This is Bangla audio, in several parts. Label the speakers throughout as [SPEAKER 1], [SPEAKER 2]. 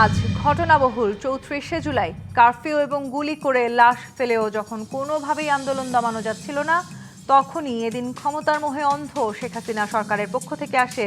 [SPEAKER 1] আজ ঘটনাবহুল ৩৪শে জুলাই কারফিউ এবং গুলি করে লাশ ফেলেও যখন কোনোভাবেই আন্দোলন দমানো যাচ্ছিল না, তখনই এদিন ক্ষমতার মোহে অন্ধ শেখ হাসিনা সরকারের পক্ষ থেকে আসে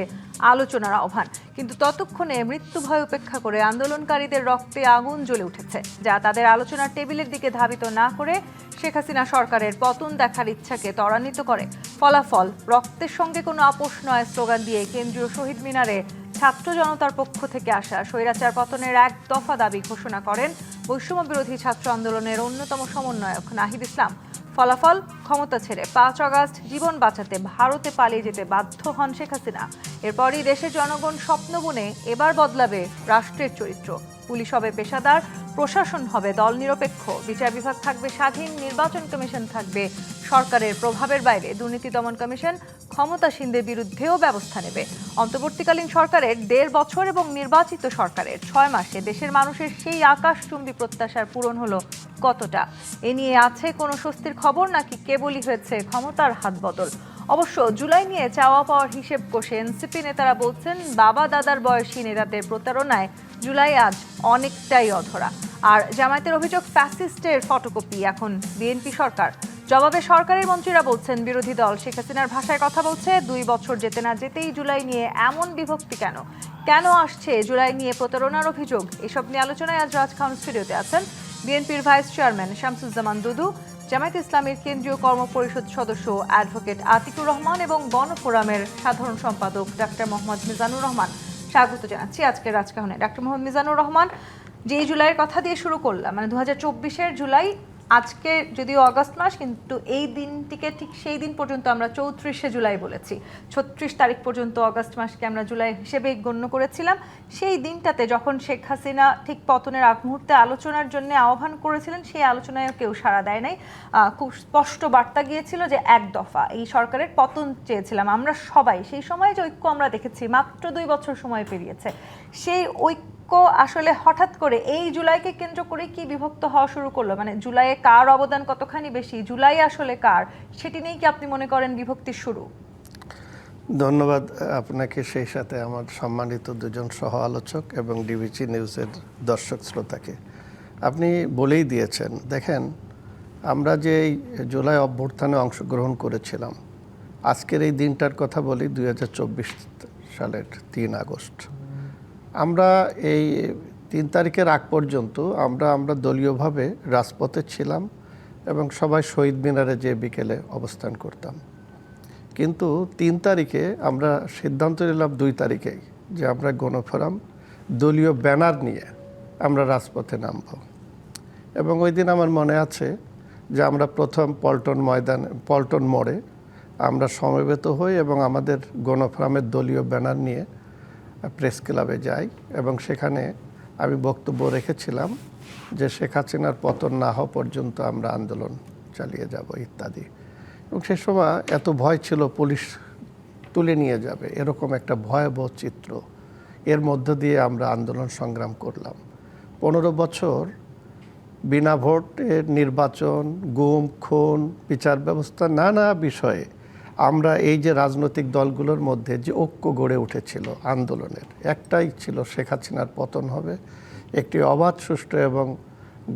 [SPEAKER 1] আলোচনার আহ্বান। কিন্তু ততক্ষণে মৃত্যু ভয় উপেক্ষা করে আন্দোলনকারীদের রক্তে আগুন জ্বলে উঠেছে, যা তাদের আলোচনার টেবিলের দিকে ধাবিত না করে শেখ হাসিনা সরকারের পতন দেখার ইচ্ছাকে ত্বরান্বিত করে। ফলাফল রক্তের সঙ্গে কোনো আপোষ নয় স্লোগান দিয়ে কেন্দ্রীয় শহীদ মিনারে ছাত্র জনতার পক্ষ থেকে আসা স্বৈরাচার পতনের এক দফা দাবি ঘোষণা করেন বৈষম্য বিরোধী ছাত্র আন্দোলনের অন্যতম সমন্বয়ক নাহিদ ইসলাম। ফলাফল ক্ষমতা ছেড়ে ৫ আগস্ট জীবন বাঁচাতে ভারতে পালিয়ে যেতে বাধ্য হন শেখ হাসিনা। এরপরই দেশের জনগণ স্বপ্ন বুনে এবার বদলাবে রাষ্ট্রের চরিত্র। পুলিশ হবে পেশাদার, প্রশাসন হবে দল নিরপেক্ষ, বিচার বিভাগ থাকবে স্বাধীন, নির্বাচন কমিশন থাকবে সরকারের প্রভাবের বাইরে, দুর্নীতি দমন কমিশন ক্ষমতাসীনদের বিরুদ্ধেও ব্যবস্থা নেবে। অন্তর্বর্তীকালীন সরকারের ১.৫ বছর এবং নির্বাচিত সরকারের ৬ মাসে দেশের মানুষের সেই আকাশচুম্বী প্রত্যাশার পূরণ হলো কতটা? এ নিয়ে আছে কোনো স্বস্তির খবর, নাকি কেবলই হয়েছে ক্ষমতার হাত বদল? অবশ্য জুলাই নিয়ে চাওয়া পাওয়ার হিসেব কষে এনসিপি নেতারা বলছেন, বাবা দাদার বয়সী নেতাদের প্রতারণায় জুলাই আজ অনেকটাই অধরা। আর জামায়াতের অভিযোগ ফ্যাসিস্টের ফটোকপি এখন বিএনপি সরকার। জবাবে সরকারের মন্ত্রীরা বলছেন, বিরোধী দল শেখ হাসিনার ভাষায় কথা বলছে। ২ বছর যেতে না যেতেই জুলাই নিয়ে এমন বিভক্তি কেন? কেন আসছে জুলাই নিয়ে প্রতারণার অভিযোগ? এসব নিয়ে আলোচনায় আজ রাজখান স্টুডিওতে আছেন বিএনপির ভাইস চেয়ারম্যান শামসুজ্জামান দুদু, জামায়াত ইসলামের কেন্দ্রীয় কর্মপরিষদ সদস্য অ্যাডভোকেট আতিকুর রহমান এবং গণফোরামের সাধারণ সম্পাদক ডাক্তার মোহাম্মদ মিজানুর রহমান। স্বাগত জানাচ্ছি আজকের রাজকাহনে। ডাক্তার মোহাম্মদ মিজানুর রহমান, যে জুলাইয়ের কথা দিয়ে শুরু করলাম, মানে ২০২৪-এর জুলাই, আজকে যদিও আগস্ট মাস, কিন্তু এই দিনটিকে ঠিক সেই দিন পর্যন্ত আমরা ৩৪শে জুলাই বলেছি। ৩৬ তারিখ পর্যন্ত আগস্ট মাসকে আমরা জুলাই হিসেবে গণ্য করেছিলাম। সেই দিনটাতে যখন শেখ হাসিনা ঠিক পতনের আগ মুহূর্তে আলোচনার জন্য আহ্বান করেছিলেন, সেই আলোচনায় কেউ সাড়া দেয় নাই। খুব স্পষ্ট বার্তা গিয়েছিল যে এক দফা এই সরকারের পতন চেয়েছিলাম আমরা সবাই। সেই সময় যে ঐক্য আমরা দেখেছি, মাত্র ২ বছর সময় পেরিয়েছে, সেই ঐক্য আসলে হঠাৎ করে এই জুলাইকে কেন্দ্র করে কি বিভক্ত হওয়া শুরু করলো? মানে জুলাইয়ে কার অবদান কতখানি বেশি, জুলাই আসলে কার, সেটি নিয়ে কি আপনি মনে করেন বিভক্তির শুরু?
[SPEAKER 2] ধন্যবাদ আপনাকে, সেই সাথে আমার সম্মানিত দুজন সহ আলোচক এবং ডিবিসি নিউজের দর্শক শ্রোতাকে। আপনি বলেই দিয়েছেন। দেখেন, আমরা যে এই জুলাই অভ্যুত্থানে অংশগ্রহণ করেছিলাম, আজকের এই দিনটার কথা বলি ২০২৪ সালের ৩ আগস্ট। আমরা এই ৩ তারিখের আগ পর্যন্ত আমরা দলীয়ভাবে রাজপথে ছিলাম এবং সবাই শহীদ মিনারে যে বিকেলে অবস্থান করতাম। কিন্তু ৩ তারিখে আমরা সিদ্ধান্ত নিলাম ২ তারিখেই যে আমরা গণফোরাম দলীয় ব্যানার নিয়ে আমরা রাজপথে নামব। এবং ওই দিন আমার মনে আছে যে আমরা প্রথম পল্টন মোড়ে আমরা সমবেত হই এবং আমাদের গণফোরামের দলীয় ব্যানার নিয়ে প্রেস ক্লাবে যাই এবং সেখানে আমি বক্তব্য রেখেছিলাম যে শেখ হাসিনার পতন না হওয়া পর্যন্ত আমরা আন্দোলন চালিয়ে যাব ইত্যাদি। এবং সে সময় এত ভয় ছিল পুলিশ তুলে নিয়ে যাবে, এরকম একটা ভয়াবহ চিত্র। এর মধ্য দিয়ে আমরা আন্দোলন সংগ্রাম করলাম। ১৫ বছর বিনা ভোটের নির্বাচন, গুম খুন, বিচার ব্যবস্থা, নানা বিষয়ে আমরা এই যে রাজনৈতিক দলগুলোর মধ্যে যে ঐক্য গড়ে উঠেছিল আন্দোলনের, একটাই ছিল, শেখ হাসিনার পতন হবে, একটি অবাধ, সুষ্ঠু এবং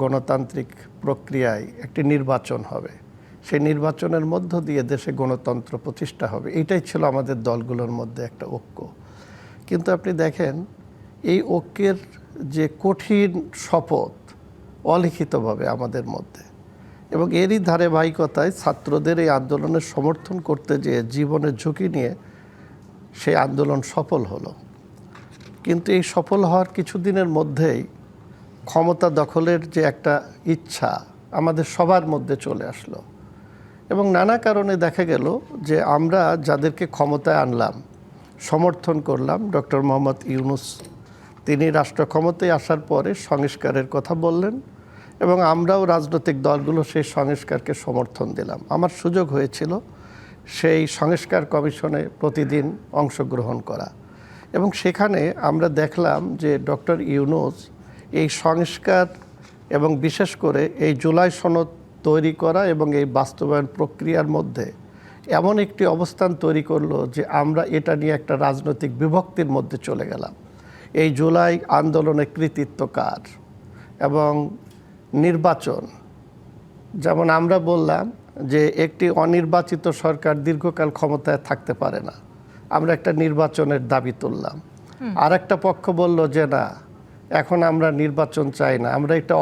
[SPEAKER 2] গণতান্ত্রিক প্রক্রিয়ায় একটি নির্বাচন হবে, সেই নির্বাচনের মধ্য দিয়ে দেশে গণতন্ত্র প্রতিষ্ঠা হবে। এটাই ছিল আমাদের দলগুলোর মধ্যে একটা ঐক্য। কিন্তু আপনি দেখেন, এই ঐক্যের যে কঠিন শপথ অলিখিতভাবে আমাদের মধ্যে, এবং এরই ধারাবাহিকতায় ছাত্রদের এই আন্দোলনের সমর্থন করতে যেয়ে জীবনের ঝুঁকি নিয়ে সেই আন্দোলন সফল হলো। কিন্তু এই সফল হওয়ার কিছুদিনের মধ্যেই ক্ষমতা দখলের যে একটা ইচ্ছা আমাদের সবার মধ্যে চলে আসলো এবং নানা কারণে দেখা গেল যে আমরা যাদেরকে ক্ষমতায় আনলাম, সমর্থন করলাম, ডক্টর মোহাম্মদ ইউনূস, তিনি রাষ্ট্র ক্ষমতায় আসার পরে সংস্কারের কথা বললেন এবং আমরাও রাজনৈতিক দলগুলো সেই সংস্কারকে সমর্থন দিলাম। আমার সুযোগ হয়েছিল সেই সংস্কার কমিশনে প্রতিদিন অংশগ্রহণ করা এবং সেখানে আমরা দেখলাম যে ডক্টর ইউনূস এই সংস্কার এবং বিশেষ করে এই জুলাই সনদ তৈরি করা এবং এই বাস্তবায়ন প্রক্রিয়ার মধ্যে এমন একটি অবস্থান তৈরি করলো যে আমরা এটা নিয়ে একটা রাজনৈতিক বিভক্তির মধ্যে চলে গেলাম। এই জুলাই আন্দোলনের কৃতিত্ব কার এবং নির্বাচন, যেমন আমরা বললাম যে একটি অনির্বাচিত সরকার দীর্ঘকাল ক্ষমতায় থাকতে পারে না, আমরা একটা নির্বাচনের দাবি তুললাম। আর একটা পক্ষ বলল যে না, এখন আমরা নির্বাচন চাই না, আমরা একটা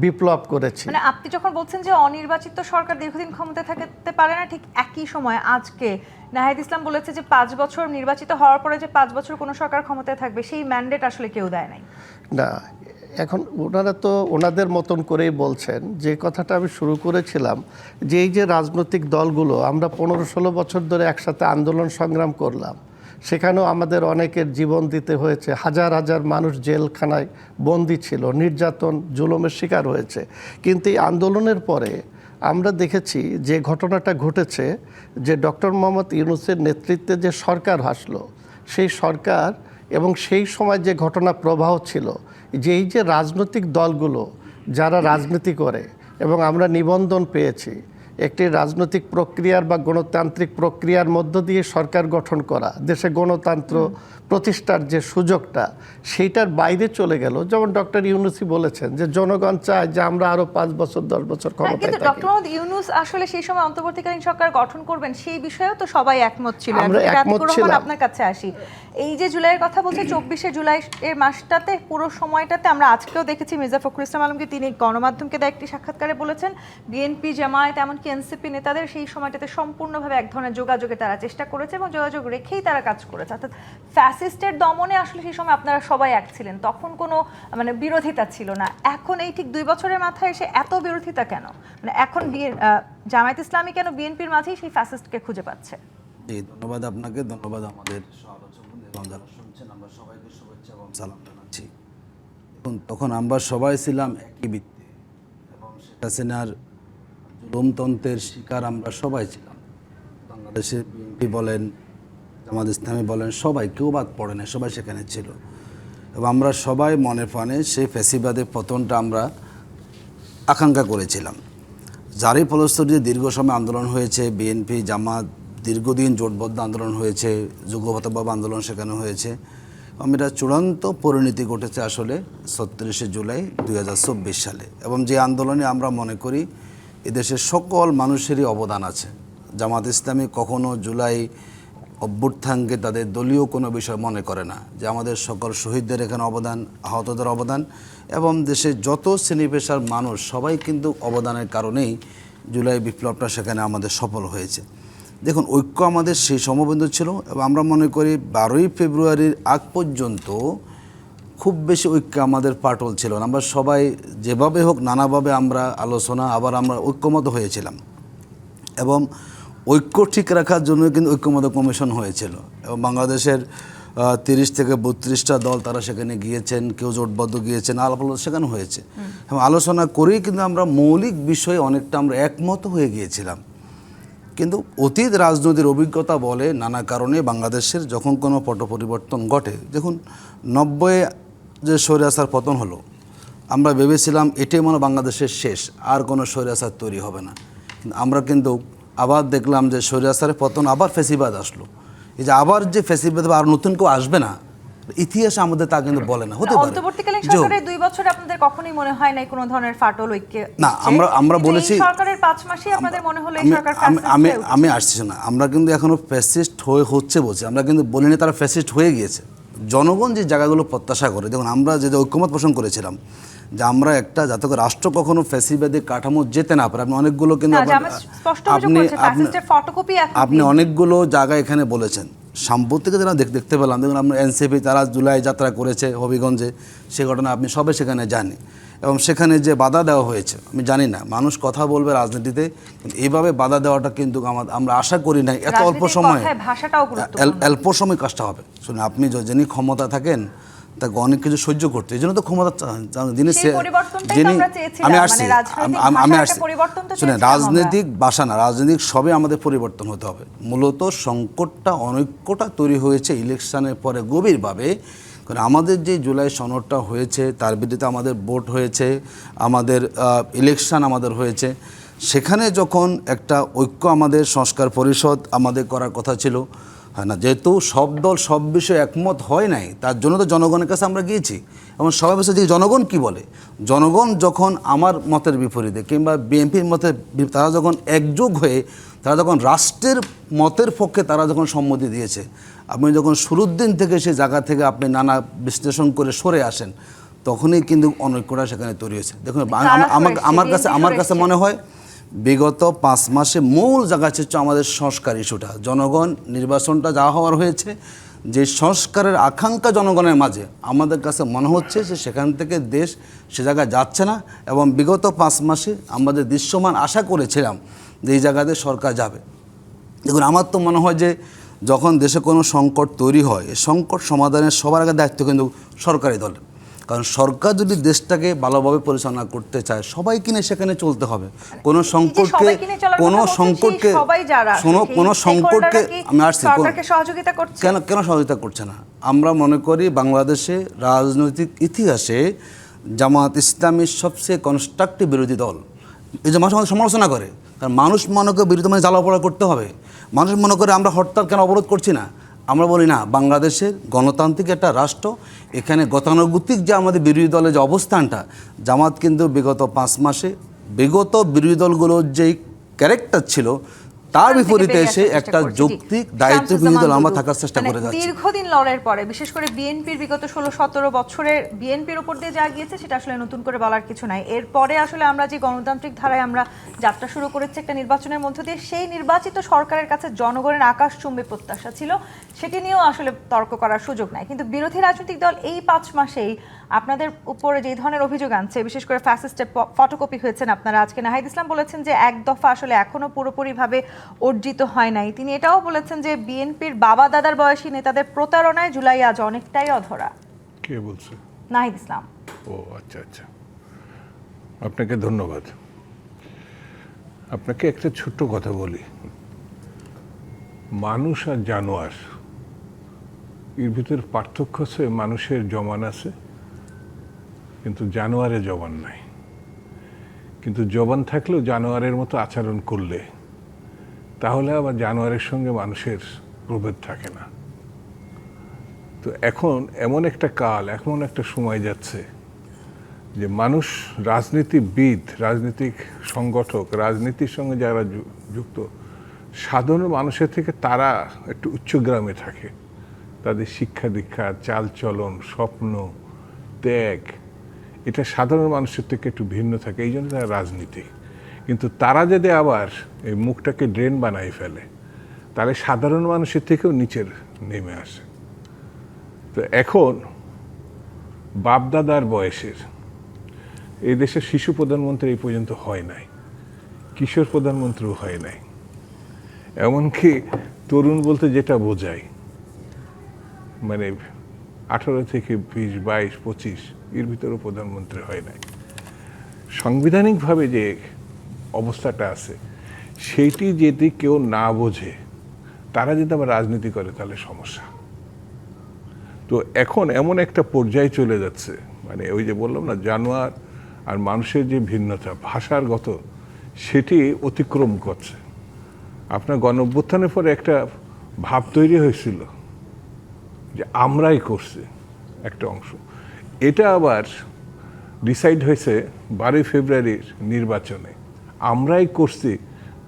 [SPEAKER 2] বিপ্লব করেছি।
[SPEAKER 1] মানে আপনি যখন বলছেন যে অনির্বাচিত সরকার দীর্ঘদিন ক্ষমতায় থাকতে পারে না, ঠিক একই সময় আজকে নাহিদ ইসলাম বলেছে যে 5 বছর নির্বাচিত হওয়ার পরে যে 5 বছর কোনো সরকার ক্ষমতায় থাকবে সেই ম্যান্ডেট আসলে কেউ দেয় নাই।
[SPEAKER 2] না, এখন ওনারা তো ওনাদের মতন করেই বলছেন। যে কথাটা আমি শুরু করেছিলাম যে এই যে রাজনৈতিক দলগুলো আমরা 15-16 বছর ধরে একসাথে আন্দোলন সংগ্রাম করলাম, সেখানেও আমাদের অনেকের জীবন দিতে হয়েছে, হাজার হাজার মানুষ জেলখানায় বন্দী ছিল, নির্যাতন জুলুমের শিকার হয়েছে। কিন্তু এই আন্দোলনের পরে আমরা দেখেছি যে ঘটনাটা ঘটেছে যে ডক্টর মোহাম্মদ ইউনূসের নেতৃত্বে যে সরকার আসলো, সেই সরকার এবং সেই সময় যে ঘটনা প্রবাহ ছিল, যে এই যে রাজনৈতিক দলগুলো যারা রাজনীতি করে এবং আমরা নিবন্ধন পেয়েছি, একটি রাজনৈতিক প্রক্রিয়ার বা গণতান্ত্রিক প্রক্রিয়ার মধ্য দিয়ে সরকার গঠন করা, দেশে গণতন্ত্র প্রতিষ্ঠার যে সুযোগটা, সেইটার বাইরে চলে গেল। যেমন ডক্টর ইউনূসই বলেছেন যে জনগণ চায় যে আমরা আরো 5 বছর 10 বছর ক্ষমতায়
[SPEAKER 1] কিন্তু
[SPEAKER 2] থাকি।
[SPEAKER 1] ডক্টর মোহাম্মদ ইউনূস আসলে সেই সময় অন্তর্বর্তীকালীন সরকার গঠন করবেন সেই বিষয়েও তো সবাই একমত ছিল।
[SPEAKER 2] আমরা একমত ছিলাম।
[SPEAKER 1] আপনার কাছে আসি, এই যে জুলাইয়ের কথা বলছে, 24শে জুলাই এর মাসটাতে পুরো সময়টাতে আমরা আজকেও দেখেছি মির্জা ফখরুল ইসলাম আলমকে তিনি গণমাধ্যমকে দেয়া একটি সাক্ষাৎকারে বলেছেন বিএনপি, জামায়াত, এমনকি এনসিপি নেতাদের সেই সময়টাতে সম্পূর্ণভাবে এক ধরনের যোগাযোগে তারা চেষ্টা করেছে এবং যোগাযোগ রেখেই তারা কাজ করেছে। অর্থাৎ ফ্যাসিস্টের দমনে আসলে সেই সময় আপনারা সবাই এক ছিলেন, তখন কোনো মানে বিরোধিতা ছিল না। এখন এই ঠিক 2 বছরের মাথায় এসে এত বিরোধিতা কেন? মানে এখন জামায়াত ইসলামী কেন বিএনপির মাঝেই সেই ফ্যাসিস্টকে খুঁজে পাচ্ছে?
[SPEAKER 3] জি, ধন্যবাদ আপনাকে, ধন্যবাদ আমাদের সহ-আলোচক এবং যারা শুনছেন। আমরা সবাইকে শুভেচ্ছা এবং সালাম জানাচ্ছি। তখন আমরা সবাই ছিলাম একই বৃত্তে এবং শেখ হাসিনার জুলুমতন্ত্রের শিকার আমরা সবাই ছিলাম। বাংলাদেশের বিএনপি বলেন, জামাত ইসলামী বলেন, সবাই, কেউ বাদ পড়ে না, সবাই সেখানে ছিল এবং আমরা সবাই মনে প্রাণে সেই ফ্যাসিবাদের পতনটা আমরা আকাঙ্ক্ষা করেছিলাম। যারই ফলশ্রুতিতে দীর্ঘ সময় আন্দোলন হয়েছে, বিএনপি জামাত দীর্ঘদিন জোটবদ্ধ আন্দোলন হয়েছে, যুগপথভাবে আন্দোলন সেখানে হয়েছে। এটা চূড়ান্ত পরিণতি ঘটেছে আসলে 36শে জুলাই 2024 সালে। এবং যে আন্দোলনে আমরা মনে করি এদেশের সকল মানুষেরই অবদান আছে। জামাত ইসলামী কখনো জুলাই অভ্যুত্থানকে তাদের দলীয় কোনো বিষয় মনে করে না, যে আমাদের সকল শহীদদের এখানে অবদান, আহতদের অবদান এবং দেশের যত শ্রেণী পেশার মানুষ সবাই কিন্তু অবদানের কারণেই জুলাই বিপ্লবটা সেখানে আমাদের সফল হয়েছে। দেখুন, ঐক্য আমাদের সেই সমবিন্দু ছিল এবং আমরা মনে করি 12ই ফেব্রুয়ারির আগ পর্যন্ত খুব বেশি ঐক্য আমাদের পাটল ছিল না। আমরা সবাই যেভাবে হোক নানাভাবে আমরা আলোচনা, আবার আমরা ঐক্যমত হয়েছিলাম এবং ঐক্য ঠিক রাখার জন্য কিন্তু ঐক্যমত কমিশন হয়েছিল এবং বাংলাদেশের 30 থেকে 32টা দল তারা সেখানে গিয়েছেন, কেউ জোটবদ্ধ গিয়েছেন, আলাপ সেখানে হয়েছে এবং আলোচনা করেই কিন্তু আমরা মৌলিক বিষয়ে অনেকটা আমরা একমত হয়ে গিয়েছিলাম। কিন্তু অতীত রাজনৈতিক অভিজ্ঞতা বলে নানা কারণে বাংলাদেশের যখন কোনো পট পরিবর্তন ঘটে, দেখুন 90-এ যে স্বৈরাচার পতন হলো, আমরা ভেবেছিলাম এটাই মনে বাংলাদেশের শেষ, আর কোনো স্বৈরাচার তৈরি হবে না। আমরা কিন্তু আবার দেখলাম যে স্বৈরাচারের পতন, আবার ফ্যাসিবাদ আসলো। এই যে আবার যে ফ্যাসিবাদ আর নতুন কেউ আসবে না, ইতিহাস আমাদের তা কিন্তু বলে না। হতে পারে
[SPEAKER 1] অন্তর্বর্তীকালীন সরকারের 2 বছরে আপনাদের কখনোই মনে হয় নাই কোনো ধরনের ফাটল ঐক্যে
[SPEAKER 3] না। আমরা বলেছি
[SPEAKER 1] সরকারের 5 মাসেই আপনাদের মনে হলো এই সরকার
[SPEAKER 3] আমি আসছি না, আমরা কিন্তু এখনো ফ্যাসিস্ট হচ্ছে বলছি, আমরা কিন্তু বলিনি তারা ফ্যাসিস্ট হয়ে গিয়েছে। জনগণ যে জায়গাগুলো প্রত্যাশা করে, দেখুন আমরা যে ঐক্যমত পোষণ করেছিলাম যে আমরা একটা যাতে করে রাষ্ট্র কখনো ফ্যাসিবাদী কাঠামো যেতে না পারে। আপনি অনেকগুলো কিন্তু আপনি অনেকগুলো জায়গা এখানে বলেছেন। সাম্প্রতিক যারা দেখতে পেলাম, দেখুন আপনার এনসিপি তারা জুলাই যাত্রা করেছে হবিগঞ্জে, সে ঘটনা আপনি সবাই সেখানে জানি এবং সেখানে যে বাধা দেওয়া হয়েছে আমি জানি না, মানুষ কথা বলবে রাজনীতিতে, কিন্তু এইভাবে বাধা দেওয়াটা কিন্তু আমরা আশা করি না এত অল্প সময়ে, অল্প সময় কাজটা হবে। শুনুন, আপনি যিনি ক্ষমতা থাকেন তাকে অনেক কিছু সহ্য করতে, এই জন্য তো ক্ষমতা যিনি আমি আসছি শুনে রাজনৈতিক ভাষা না, রাজনৈতিক সবে আমাদের পরিবর্তন হতে হবে। মূলত সংকটটা অনৈক্যটা তৈরি হয়েছে ইলেকশনের পরে গভীরভাবে, কারণ আমাদের যে জুলাই সনদটা হয়েছে তার বিরুদ্ধে আমাদের ভোট হয়েছে, আমাদের ইলেকশন আমাদের হয়েছে, সেখানে যখন একটা ঐক্য আমাদের সংস্কার পরিষদ আমাদের করার কথা ছিল, হ্যাঁ না, যেহেতু সব দল সব বিষয়ে একমত হয় নাই, তার জন্য তো জনগণের কাছে আমরা গিয়েছি এবং সবাই বলছে যে জনগণ কি বলে। জনগণ যখন আমার মতের বিপরীতে কিংবা বিএনপির মতের তারা যখন একযোগ হয়ে তারা যখন রাষ্ট্রের মতের পক্ষে তারা যখন সম্মতি দিয়েছে, আপনি যখন শুরুর দিন থেকে সেই জায়গা থেকে আপনি নানা বিশ্লেষণ করে সরে আসেন, তখনই কিন্তু অনৈক্যটা সেখানে তৈরি হয়েছে। দেখুন আমার কাছে মনে হয় বিগত 5 মাসে মূল জায়গা হচ্ছে আমাদের সংস্কার ইস্যুটা। জনগণ নির্বাচনটা যা হওয়ার হয়েছে, যে সংস্কারের আকাঙ্ক্ষা জনগণের মাঝে, আমাদের কাছে মনে হচ্ছে যে সেখান থেকে দেশ সে জায়গায় যাচ্ছে না এবং বিগত 5 মাসে আমাদের দৃশ্যমান আশা করেছিলাম যে এই জায়গাতে সরকার যাবে। দেখুন আমার তো মনে হয় যে যখন দেশে কোনো সংকট তৈরি হয়, এই সংকট সমাধানের সবার আগে দায়িত্ব কিন্তু সরকারি দলের। কারণ সরকার যদি দেশটাকে ভালোভাবে পরিচালনা করতে চায়, সবাই কিনে সেখানে চলতে হবে। কোনো সংকটকে আমি আসছি কেন সহযোগিতা করছে না? আমরা মনে করি বাংলাদেশে রাজনৈতিক ইতিহাসে জামাত ইসলামীর সবচেয়ে কনস্ট্রাকটিভ বিরোধী দল। এই যে মানুষ আমাদের সমালোচনা করে, কারণ মানুষ মনে করে বিরোধী মানে জ্বালাপোড়া করতে হবে। মানুষ মনে করে আমরা হরতাল কেন অবরোধ করছি না। আমরা বলি না, বাংলাদেশের গণতান্ত্রিক একটা রাষ্ট্র, এখানে গতানুগতিক যে আমাদের বিরোধী দলের যে অবস্থানটা, জামাত কিন্তু বিগত 5 মাসে বিগত বিরোধী দলগুলোর যেই ক্যারেক্টার ছিল তার বিপরীতে এসে একটা যৌক্তিক দায়িত্ব বিরোধী দল আমরা থাকার চেষ্টা করে যাচ্ছি।
[SPEAKER 1] দীর্ঘদিন লড়াইয়ের পরে বিশেষ করে বিএনপির বিগত 16-17 বছরের বিএনপির উপর দিয়ে যা গিয়েছে সেটা আসলে নতুন করে বলার কিছু নাই। এরপরে আসলে আমরা যে গণতান্ত্রিক ধারায় আমরা যাত্রা শুরু করেছি একটা নির্বাচনের মধ্য দিয়ে, সেই নির্বাচিত সরকারের কাছে জনগণের আকাশচুম্বী প্রত্যাশা ছিল, সেটি নিয়েও আসলে তর্ক করার সুযোগ নাই। কিন্তু বিরোধী রাজনৈতিক দল এই 5 মাসেই আপনাদের উপরে যে ধরনের অভিযোগ আনছে, বিশেষ করে ফ্যাসিস্টের ফটোকপি হয়েছেন আপনারা। আজকে নাহিদ ইসলাম বলেছেন যে এক দফা আসলে এখনো পুরোপুরিভাবে অর্জিত হয় নাই। তিনি এটাও বলেছেন যে বিএনপির বাবা দাদার বয়সী নেতাদের প্রতারণায় জুলাই আজ অনেকটাই অধরা।
[SPEAKER 4] কে বলছে?
[SPEAKER 1] নাহিদ ইসলাম।
[SPEAKER 4] ও আচ্ছা আচ্ছা, আপনাকে ধন্যবাদ। আপনাকে একটা ছোট্ট কথা বলি, মানুষ আর জানোয়ার এর ভিতর পার্থক্য আছে। মানুষের জবান আছে কিন্তু জানোয়ারের জবান নাই। কিন্তু জবান থাকলেও জানোয়ারের মতো আচরণ করলে তাহলে আবার জানোয়ারের সঙ্গে মানুষের প্রভেদ থাকে না। তো এখন এমন একটা কাল, এমন একটা সময় যাচ্ছে যে মানুষ, রাজনীতিবিদ, রাজনৈতিক সংগঠক, রাজনীতির সঙ্গে যারা যুক্ত, সাধারণ মানুষের থেকে তারা একটু উচ্চগ্রামে থাকে। তাদের শিক্ষা দীক্ষা, চালচলন, স্বপ্ন, ত্যাগ, এটা সাধারণ মানুষের থেকে একটু ভিন্ন থাকে, এই জন্য তারা রাজনীতি। কিন্তু তারা যদি আবার এই মুখটাকে ড্রেন বানাই ফেলে, তাহলে সাধারণ মানুষের থেকেও নিচের নেমে আসে। তো এখন বাপদাদার বয়সের এই দেশের শিশু প্রধানমন্ত্রী এই পর্যন্ত হয় নাই, কিশোর প্রধানমন্ত্রীও হয় নাই, এমনকি তরুণ বলতে যেটা বোঝায় মানে 18 থেকে 20, 22, 25 এর ভিতরেও প্রধানমন্ত্রী হয় নাই। সাংবিধানিকভাবে যে অবস্থাটা আছে সেইটি যদি কেউ না বোঝে, তারা যদি আবার রাজনীতি করে তাহলে সমস্যা। তো এখন এমন একটা পর্যায়ে চলে যাচ্ছে, মানে ওই যে বললাম না, জানোয়ার আর মানুষের যে ভিন্নতা ভাষারগত, সেটি অতিক্রম করছে। আপনার গণঅভ্যুত্থানের পরে একটা ভাব তৈরি হয়েছিল যে আমরাই করছি একটা অংশ, এটা আবার ডিসাইড হয়েছে 12 ফেব্রুয়ারির নির্বাচনে। আমরাই করছি,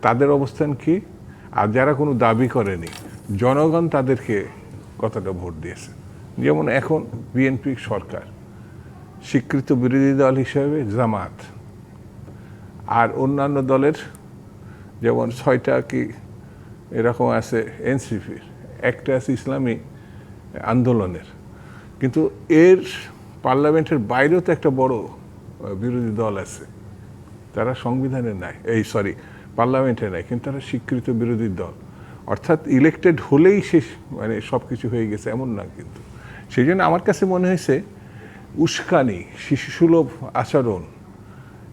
[SPEAKER 4] তাদের অবস্থান কি? আর যারা কোনো দাবি করেনি, জনগণ তাদেরকে কতটা ভোট দিয়েছে। যেমন এখন বিএনপি সরকার, স্বীকৃত বিরোধী দল হিসেবে জামাত, আর অন্যান্য দলের যেমন 6টা কি এরকম আছে এনসিপির, একটা আছে ইসলামী আন্দোলনের। কিন্তু এর পার্লামেন্টের বাইরেও তো একটা বড় বিরোধী দল আছে, তারা সংবিধানে নাই, পার্লামেন্টে নাই, কিন্তু তারা স্বীকৃত বিরোধী দল। অর্থাৎ ইলেক্টেড হলেই শেষ, মানে সব কিছু হয়ে গেছে এমন না। কিন্তু সেই জন্য আমার কাছে মনে হয়েছে উস্কানি, শিশুসুলভ আচরণ,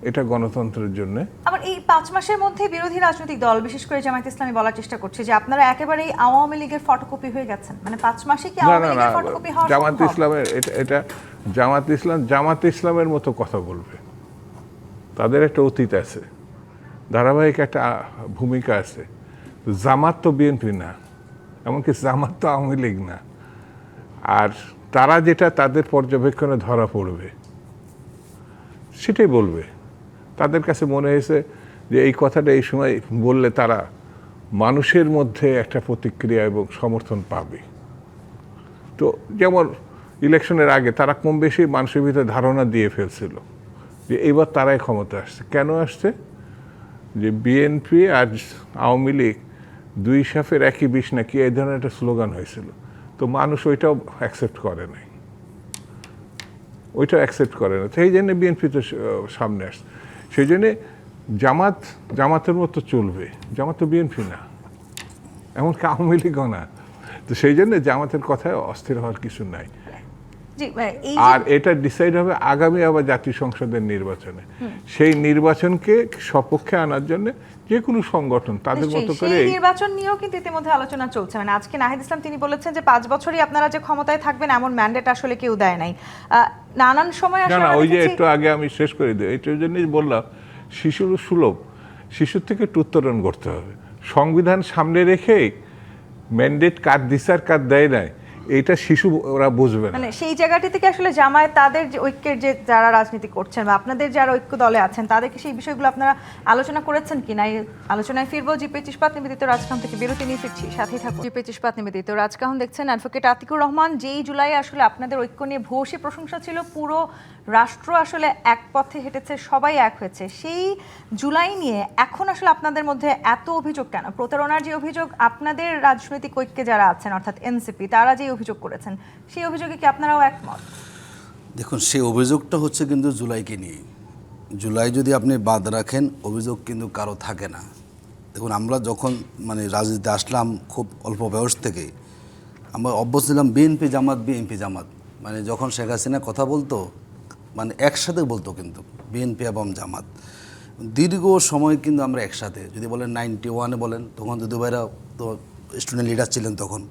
[SPEAKER 4] এটা গণতন্ত্রের জন্য।
[SPEAKER 1] আবার এই 5 মাসের মধ্যে বিরোধী রাজনৈতিক দল, বিশেষ করে জামায়াত ইসলামী বলার চেষ্টা করছে যে আপনারা একেবারেই আওয়ামী লীগের ফটোকপি হয়ে গেছেন। মানে 5 মাসে কি আওয়ামী লীগের ফটোকপি হওয়া সম্ভব?
[SPEAKER 4] জামাত ইসলামের এটা জামাত ইসলামের মতো কথা বলবে। তাদের একটা অতীত আছে, ধারাবাহিক একটা ভূমিকা আছে। জামাত তো বিএনপি না, এমনকি জামাত তো আওয়ামী লীগ না। আর তারা যেটা তাদের পর্যবেক্ষণে ধরা পড়বে সেটাই বলবে। তাদের কাছে মনে হয়েছে যে এই কথাটা এই সময় বললে তারা মানুষের মধ্যে একটা প্রতিক্রিয়া এবং সমর্থন পাবে। তো যেমন ইলেকশনের আগে তারা কম বেশি মানুষের ভিতরে ধারণা দিয়ে ফেলছিল যে এবার তারাই ক্ষমতা আসছে। কেন আসছে? যে বিএনপি আর আওয়ামী লীগ দুই সাফের একই বিষ নাকি এই ধরনের একটা স্লোগান হয়েছিল। তো মানুষ ওইটাও অ্যাকসেপ্ট করে নাই, ওইটাও অ্যাকসেপ্ট করে না। সেই জন্যে বিএনপি তো সামনে আসছে। সেই জন্যে জামাতের মতো চলবে। জামাত তো বিএনপি না, এমনকি আওয়ামী লীগও না। তো সেই জন্য জামাতের কথায় অস্থির হওয়ার কিছু নাই।
[SPEAKER 1] জি, এই
[SPEAKER 4] আর এটা ডিসাইড হবে আগামী আবার জাতীয় সংসদের নির্বাচনে। সেই নির্বাচনকে সপক্ষে আনার জন্য যে কোনো সংগঠন তাদের মতো করে
[SPEAKER 1] সেই নির্বাচন নিয়েও কিন্তু ইতিমধ্যে আলোচনা চলছে। মানে আজকে নাহিদ ইসলাম তিনি বলেছেন যে 5 বছরই আপনারা যে ক্ষমতায় থাকবেন এমন ম্যান্ডেট আসলে কেউ দেয় নাই। নানান সময়
[SPEAKER 4] না
[SPEAKER 1] আসলে
[SPEAKER 4] না,
[SPEAKER 1] আমরা
[SPEAKER 4] ওই যে
[SPEAKER 1] দেখেছি-
[SPEAKER 4] একটু আগে আমি শেষ করে দিই, এইটার জন্যই বললাম শিশুর সুলভ, শিশুর থেকে একটু উত্তরণ করতে হবে। সংবিধান সামনে রেখেই ম্যান্ডেট কার দিছে আর কার দেয় নাই এইটা শিশু ওরা বুঝবে না।
[SPEAKER 1] মানে সেই জায়গাটি থেকে আসলে জামায়াত তাদের যে ঐক্যের যে যারা রাজনীতি করছেন বা আপনাদের যারা ঐক্য দলে আছেন তাদেরকে সেই বিষয়গুলো আপনারা আলোচনা করেছেন কিনা? এই আলোচনায় ফিরবো। জিপি ইস্পাত নিবেদিত রাজকাহন থেকে বিরতি নিয়ে ফিরছি, সাথেই থাকুন। জিপি ইস্পাত নিবেদিত রাজকাহন দেখছেন। অ্যাডভোকেট আতিকুর রহমান, যেই জুলাই আসলে আপনাদের ঐক্য নিয়ে ভূয়সী প্রশংসা ছিল, পুরো রাষ্ট্র আসলে এক পথে হেঁটেছে, সবাই এক হয়েছে, সেই জুলাই নিয়ে এখন আসলে আপনাদের মধ্যে এত অভিযোগ কেন? প্রতারণার যে অভিযোগ আপনাদের রাজনৈতিক ঐক্যে যারা আছেন অর্থাৎ এনসিপি তারা যে অভিযোগ করেছেন সেই অভিযোগে কি আপনারাও একমত?
[SPEAKER 3] দেখুন, সেই অভিযোগটা হচ্ছে কিন্তু জুলাইকে নিয়ে। জুলাই যদি আপনি বাদ রাখেন অভিযোগ কিন্তু কারো থাকে না। দেখুন, আমরা যখন মানে রাজনীতিতে আসলাম খুব অল্প বয়স থেকে আমরা অভ্যস্ত ছিলাম বিএনপি জামাত। মানে যখন শেখ হাসিনা কথা বলতো মানে একসাথে বলতো, কিন্তু বিএনপি এবং জামাত দীর্ঘ সময় কিন্তু আমরা একসাথে। যদি বলেন 91-এ বলেন, তখন দুদু ভাইরা তো স্টুডেন্ট লিডার ছিলেন তখন,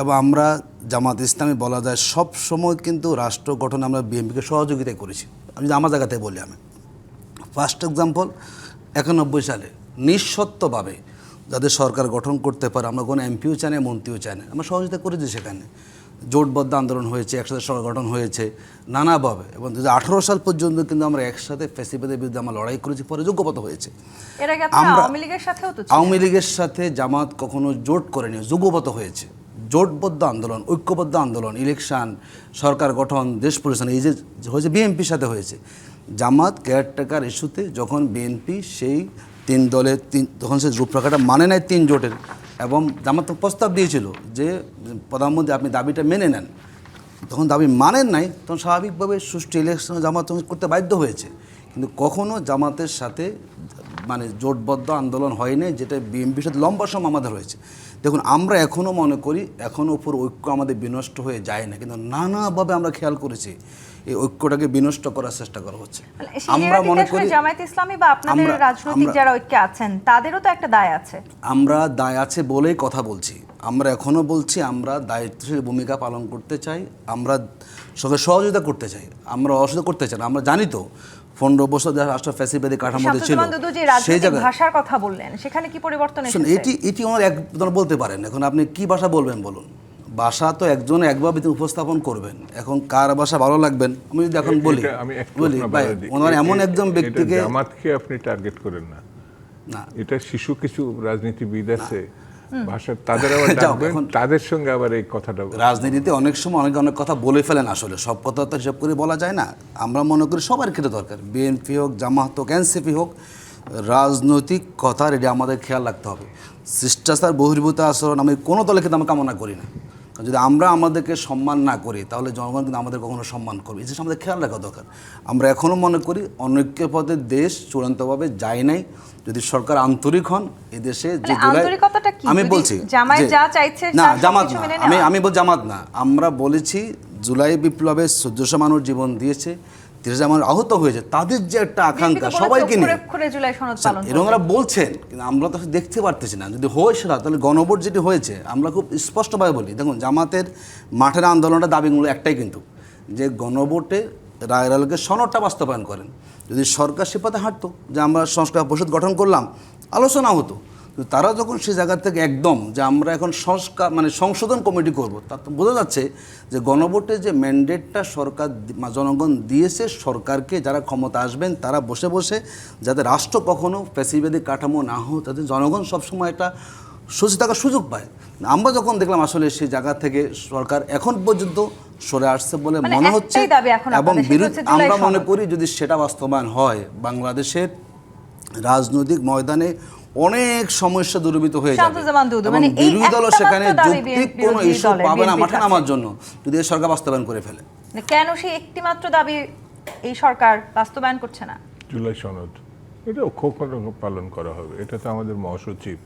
[SPEAKER 3] এবং আমরা জামাত ইসলামী বলা যায় সব সময় কিন্তু রাষ্ট্র গঠনে আমরা বিএনপিকে সহযোগিতা করেছি। আমি যদি আমার জায়গাতে বলি, আমি ফার্স্ট এক্সাম্পল 91 সালে নিঃশর্তভাবে যাদের সরকার গঠন করতে পারে, আমরা কোনো এমপিও চাই না, মন্ত্রীও চাই না, আমরা সহযোগিতা করেছি। সেখানে জোটবদ্ধ আন্দোলন হয়েছে, একসাথে সরকার গঠন হয়েছে নানাভাবে, এবং 2018 সাল পর্যন্ত কিন্তু আমরা একসাথে ফ্যাসিবাদের বিরুদ্ধে আমরা লড়াই করেছি, পরে যোগ্যপত হয়েছে।
[SPEAKER 1] এর আগে আপনারা
[SPEAKER 3] আমরা
[SPEAKER 1] আওয়ামী লীগের সাথেও তো ছিলেন।
[SPEAKER 3] আওয়ামী লীগের সাথে জামাত কখনো জোট করেনি, যোগ্যপত হয়েছে। জোটবদ্ধ আন্দোলন, ঐক্যবদ্ধ আন্দোলন, ইলেকশন, সরকার গঠন, দেশ পরিচালনা, এই যে হয়েছে বিএনপির সাথে হয়েছে। জামাত কেয়ারটেকার ইস্যুতে যখন বিএনপি সেই 3 দলের তখন সে রূপরেখাটা মানে নেয় 3 জোটের, এবং জামাত তো প্রস্তাব দিয়েছিল যে প্রধানমন্ত্রী আপনি দাবিটা মেনে নেন, তখন দাবি মানেন নাই, তখন স্বাভাবিকভাবে সুষ্ঠু ইলেকশন জামাত করতে বাধ্য হয়েছে। কিন্তু কখনও জামাতের সাথে মানে জোটবদ্ধ আন্দোলন হয়নি, যেটা বিএনপির সাথে লম্বা সময় আমাদের হয়েছে। দেখুন, আমরা এখনও মনে করি এখনও উপর ঐক্য আমাদের বিনষ্ট হয়ে যায় না, কিন্তু নানাভাবে আমরা খেয়াল করেছি এই ঐক্যটাকে বিনষ্ট করার চেষ্টা করা হচ্ছে। আমরা মনে করি
[SPEAKER 1] জামায়াত ইসলামী বা আপনাদের রাজনৈতিক যারা ঐক্যে আছেন তাদেরও তো একটা দায় আছে।
[SPEAKER 3] আমরা দায় আছে বলেই কথা বলছি। আমরা এখনও বলছি আমরা দায়িত্বশীল ভূমিকা পালন করতে চাই, আমরা সঙ্গে সহযোগিতা করতে চাই, আমরা অসহযোগিতা করতে চাই না। আমরা জানি তো 15 বছর যারা রাষ্ট্র ফ্যাসিবাদী কাঠামোতে ছিল, সেই জায়গায়
[SPEAKER 1] ভাষার কথা বললেন, সেখানে কি পরিবর্তন এসেছে?
[SPEAKER 3] এটি আমার একজন বলতে পারেন। এখন আপনি কি ভাষা বলবেন বলুন? ভাষা তো একজন একভাবে উপস্থাপন করবেন। এখন কার ভাষা ভালো লাগবেন আমি যদি এখন বলি, ভাই ওনার এমন একজন ব্যক্তিকে
[SPEAKER 4] জামাতকে আপনি টার্গেট করেন না,
[SPEAKER 3] না
[SPEAKER 4] এটা শিশু কিছু রাজনীতিবিদ আছে ভাষা, তাদের আবার ডাকবেন, তাদের সঙ্গে আবার এই কথাটা।
[SPEAKER 3] রাজনীতিতে অনেক সময় অনেক কথা বলে ফেলেন, আসলে সব কথা তো হিসাব করে বলা যায় না। আমরা মনে করি সবার ক্ষেত্রে দরকার, বিএনপি হোক, জামাত হোক, এনসিপি হোক, রাজনৈতিক কথা এটা আমাদের খেয়াল রাখতে হবে। শিষ্টাচার বহির্ভূত আচরণ আমি কোনো দলের ক্ষেত্রে আমরা কামনা করি না। যদি আমরা আমাদেরকে সম্মান না করি তাহলে জনগণ কিন্তু আমাদের কখনো সম্মান করবে, এই জিনিস আমাদের খেয়াল রাখা দরকার। আমরা এখনও মনে করি অনৈক্য পথে দেশ চূড়ান্তভাবে যায় নাই। যদি সরকার আন্তরিক হন এই দেশে যে আমি বলছি না জামাত না, আমি বল জামাত না, আমরা বলেছি জুলাই বিপ্লবে 1400 মানুষ জীবন দিয়েছে, 30,000 মানুষ আহত হয়েছে, তাদের যে একটা আকাঙ্ক্ষা সবাইকে নিয়ে এরকম ওরা বলছেন, কিন্তু আমরা তো দেখতে পারতেছি না। যদি হয় সেটা তাহলে গণভোট যেটি হয়েছে আমরা খুব স্পষ্টভাবে বলি, দেখুন জামাতের মাঠের আন্দোলনটা দাবিগুলো একটাই, কিন্তু যে গণভোটে রায়ের আলোকে সনদটা বাস্তবায়ন করেন। যদি সরকার সে পথে হাঁটতো যে আমরা সংস্কার পরিষদ গঠন করলাম, আলোচনা হতো, তো তারা যখন সে জায়গা থেকে একদম যে আমরা এখন সংস্কার মানে সংশোধন কমিটি করব, তার তো বোঝা যাচ্ছে যে গণভোটে যে ম্যান্ডেটটা সরকার জনগণ দিয়েছে সরকারকে, যারা ক্ষমতা আসবেন তারা বসে বসে যাতে রাষ্ট্র কখনো ফ্যাসিবাদী কাঠামো না হোক, তাতে জনগণ সবসময় একটা সুস্থ থাকার সুযোগ পায়। আমরা যখন দেখলাম আসলে সেই জায়গা থেকে সরকার এখন পর্যন্ত সরে আসছে বলে
[SPEAKER 1] মানে
[SPEAKER 3] মনে হচ্ছে,
[SPEAKER 1] একটাই দাবি এখন
[SPEAKER 3] এবং
[SPEAKER 1] আপনাদের, সেটা হচ্ছে জুলাই
[SPEAKER 3] আমরা মনে
[SPEAKER 1] সনদ।
[SPEAKER 3] করি যদি সেটা বাস্তবায়ন হয় বাংলাদেশের রাজনৈতিক ময়দানে অনেক সমস্যা দূরীভূত হয়ে যাবে
[SPEAKER 1] শামসুজ্জামান দুদু,
[SPEAKER 3] এবং
[SPEAKER 1] মানে এই
[SPEAKER 3] বিরোধী দল
[SPEAKER 1] একটা
[SPEAKER 3] সেখানে
[SPEAKER 1] মাত্র দাবি
[SPEAKER 3] যৌক্তিক কোনো
[SPEAKER 1] বিরোধী
[SPEAKER 3] ইস্যু
[SPEAKER 1] দলের,
[SPEAKER 3] পাবে না
[SPEAKER 1] BNP
[SPEAKER 3] মাঠে
[SPEAKER 1] কাছে।
[SPEAKER 3] নামার জন্য যদি এই সরকার বাস্তবায়ন করে ফেলে।
[SPEAKER 1] মানে কেন সেই একটি মাত্র দাবি এই সরকার বাস্তবায়ন করছে না?
[SPEAKER 4] জুলাই সনদ এটা অক্ষরে পালন করা হবে, এটা তো আমাদের মহাসচিব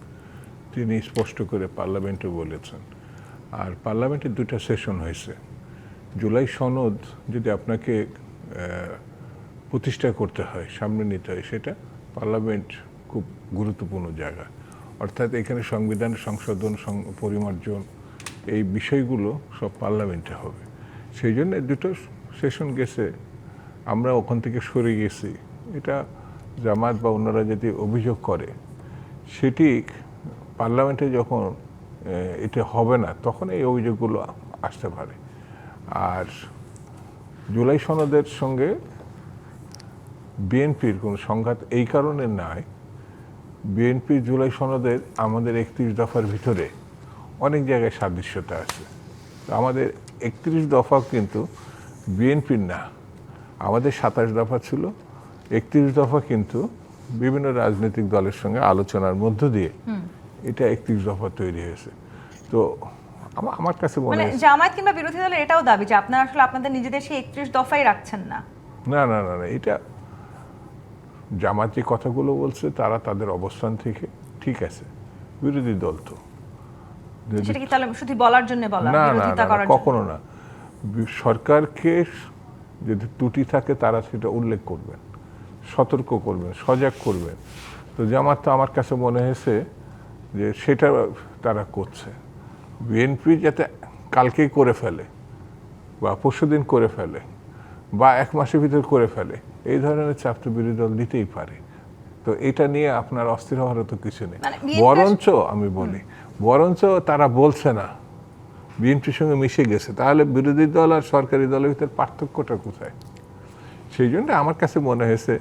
[SPEAKER 4] তিনি স্পষ্ট করে পার্লামেন্টে বলেছেন। আর পার্লামেন্টে 2টা সেশন হয়েছে। জুলাই সনদ যদি আপনাকে প্রতিষ্ঠা করতে হয়, সামনে নিতে হয়, সেটা পার্লামেন্ট খুব গুরুত্বপূর্ণ জায়গা। অর্থাৎ এখানে সংবিধান সংশোধন, পরিমার্জন, এই বিষয়গুলো সব পার্লামেন্টে হবে। সেই জন্য 2টো সেশন গেছে, আমরা ওখান থেকে সরে গেছি। এটা জামাত বা অন্যরা যদি অভিযোগ করে, সেটি পার্লামেন্টে যখন এটা হবে না তখন এই অভিযোগগুলো আসতে পারে। আর জুলাই সনদের সঙ্গে বিএনপির কোনো সংঘাত এই কারণে নয়, বিএনপি জুলাই সনদের আমাদের 31 দফার ভিতরে অনেক জায়গায় সাদৃশ্যতা আছে। তো আমাদের 31 দফা কিন্তু বিএনপির না, আমাদের 27 দফা ছিল। 31 দফা কিন্তু বিভিন্ন রাজনৈতিক দলের সঙ্গে আলোচনার মধ্য দিয়ে এটা 31 দফা তৈরি হয়েছে। তো আমার কাছে মনে
[SPEAKER 1] মানে
[SPEAKER 4] হয়
[SPEAKER 1] জামায়াত কিংবা বিরোধী দলের এটাও দাবি যে আপনারা আসলে আপনাদের নিজেদের সেই 31 দফাই রাখছেন না।
[SPEAKER 4] না না না না, এটা জামাত যে কথাগুলো বলছে তারা তাদের অবস্থান থেকে ঠিক আছে, বিরোধী দল তো
[SPEAKER 1] সেটা কি তাহলে শুধু বলার জন্য বলা,
[SPEAKER 4] না না
[SPEAKER 1] বিরোধিতা
[SPEAKER 4] না,
[SPEAKER 1] করার
[SPEAKER 4] কখনো না। সরকারকে যদি ত্রুটি থাকে তারা সেটা উল্লেখ করবেন, সতর্ক করবেন, সজাগ করবেন। তো জামাত তো আমার কাছে মনে হয়েছে যে সেটা তারা করছে। বিএনপি যাতে কালকেই করে ফেলে বা পরশুদিন করে ফেলে বা 1 মাসের ভিতর করে ফেলে, এই ধরনের চাপ তো বিরোধী দল দিতেই পারে। তো এটা নিয়ে আপনার অস্থির হওয়ার তো কিছু নেই।
[SPEAKER 1] মানে BNP
[SPEAKER 4] বরঞ্চ আমি বলি, বরঞ্চ তারা বলছে না বিএনপির সঙ্গে মিশে গেছে, তাহলে বিরোধী দল আর সরকারি দলের ভিতর পার্থক্যটা কোথায়? সেই জন্য আমার কাছে মনে হয়েছে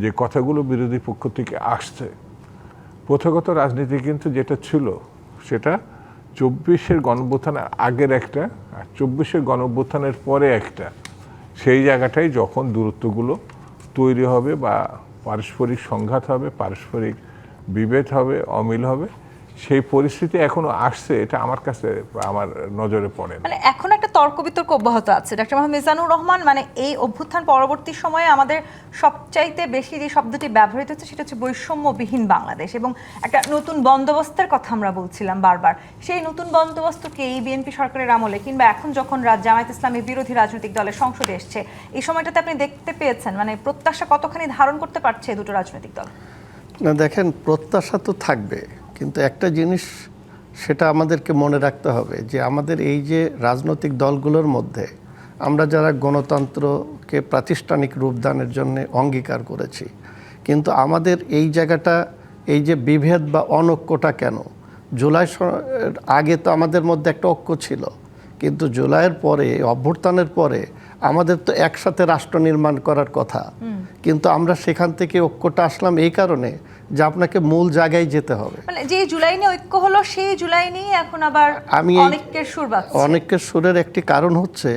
[SPEAKER 4] যে কথাগুলো বিরোধী পক্ষ থেকে আসছে। প্রথাগত রাজনীতি কিন্তু যেটা ছিল সেটা 24-এর গণঅভ্যুত্থানের আগের একটা আর 24-এর গণঅভ্যুত্থানের পরে একটা, সেই জায়গাটাই যখন দূরত্বগুলো তৈরি হবে বা পারস্পরিক সংঘাত হবে, পারস্পরিক বিভেদ হবে, অমিল হবে, সেই পরিস্থিতি এখনো আসছে, এটা আমার কাছে আমার নজরে পড়ে না।
[SPEAKER 1] মানে এখন একটা তর্ক বিতর্ক অব্যাহত আছে। ডক্টর মোহাম্মদ মিজানুর রহমান, মানে এই অভ্যুত্থান পরবর্তী সময়ে আমাদের সবচাইতে বেশি যে শব্দটি ব্যবহৃত হচ্ছে সেটা হচ্ছে বৈষম্যবিহীন বাংলাদেশ, এবং একটা নতুন বন্দোবস্তের কথা আমরা বলছিলাম বারবার। সেই নতুন বন্দোবস্তকে এই বিএনপি সরকারের আমলে কিংবা এখন যখন জামায়াত ইসলামী বিরোধী রাজনৈতিক দলের সংসদে এসছে, এই সময়টাতে আপনি দেখতে পেয়েছেন মানে প্রত্যাশা কতখানি ধারণ করতে পারছে দুটো রাজনৈতিক দল?
[SPEAKER 2] না দেখেন, প্রত্যাশা তো থাকবে, কিন্তু একটা জিনিস সেটা আমাদেরকে মনে রাখতে হবে যে আমাদের এই যে রাজনৈতিক দলগুলোর মধ্যে আমরা যারা গণতন্ত্রকে প্রাতিষ্ঠানিক রূপদানের জন্য অঙ্গীকার করেছি, কিন্তু আমাদের এই জায়গাটা, এই যে বিভেদ বা অনৈক্যটা কেন? জুলাই আগে তো আমাদের মধ্যে একটা ঐক্য ছিল, কিন্তু জুলাইয়ের পরে, অভ্যুত্থানের পরে আমাদের তো একসাথে রাষ্ট্র নির্মাণ করার কথা, কিন্তু আমরা সেখান থেকে ঐক্যটা আসলাম এই কারণে যে আপনাকে মূল জায়গায় যেতে হবে।
[SPEAKER 1] মানে যে জুলাই নিয়ে ঐক্য হলো সেই জুলাই নিয়ে এখন আবার
[SPEAKER 2] আমি
[SPEAKER 1] অনেকের সুর বাজছে।
[SPEAKER 2] অনেকের সুরের একটি কারণ হচ্ছে